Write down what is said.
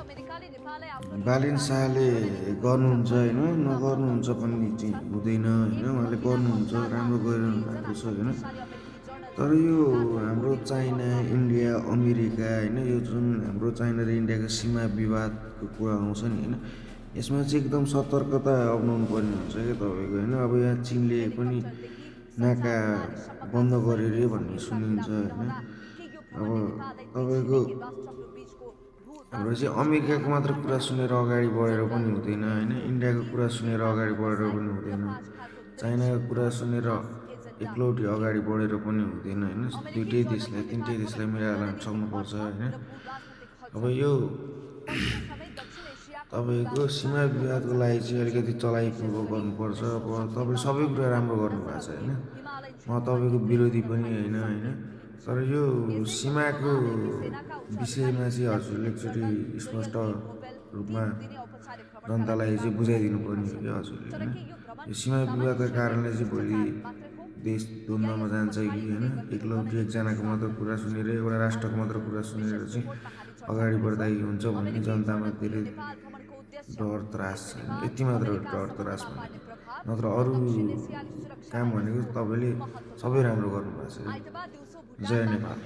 बालिन शाहले गर्नुहुन्छ होइन, नगर्नुहुन्छ भन्ने चाहिँ हुँदैन होइन, उहाँले गर्नुहुन्छ, राम्रो गरिरहनु भएको छ होइन। तर यो हाम्रो चाइना, इन्डिया, अमेरिका होइन, यो जुन हाम्रो चाइना र इन्डियाको सीमा विवादको कुरा आउँछ नि होइन, यसमा चाहिँ एकदम सतर्कता अप्नाउनु पर्ने हुन्छ क्या तपाईँको होइन। अब यहाँ चिनले पनि नाका बन्द गर्यो अरे भन्ने सुनिन्छ होइन। अब तपाईँको हाम्रो चाहिँ अमेरिकाको मात्र कुरा सुनेर अगाडि बढेर पनि हुँदैन होइन, इन्डियाको कुरा सुनेर अगाडि बढेर पनि हुँदैन, चाइनाको कुरा सुनेर एक्लौटी अगाडि बढेर पनि हुँदैन होइन। दुइटै देशलाई, तिनटै देशलाई मिलाएर लान सक्नुपर्छ होइन। अब यो तपाईँको सीमा विवादको लागि चाहिँ अलिकति चलाइपूर्वक गर्नुपर्छ। अब तपाईँले सबै कुरा राम्रो गर्नुभएको छ होइन, म तपाईँको विरोधी पनि होइन। तर यो सीमाको विषयमा चाहिँ हजुरले एकचोटि स्पष्ट रूपमा जनतालाई चाहिँ बुझाइदिनु पर्ने हो क्या हजुरले होइन। यो सीमा विवादका कारणले चाहिँ भोलि देश द्वन्द्वमा जान्छ कि होइन, एकलौटी एकजनाको मात्र कुरा सुनेर, एउटा राष्ट्रको मात्र कुरा सुनेर चाहिँ अगाडि बढ्दा हुन्छ भन्ने जनतामा धेरै डर त्रास छ। यति मात्र डर त्रास भनेको, नत्र अरू काम भनेको तपाईँले सबै राम्रो गर्नुभएको छ। जय नेपाल।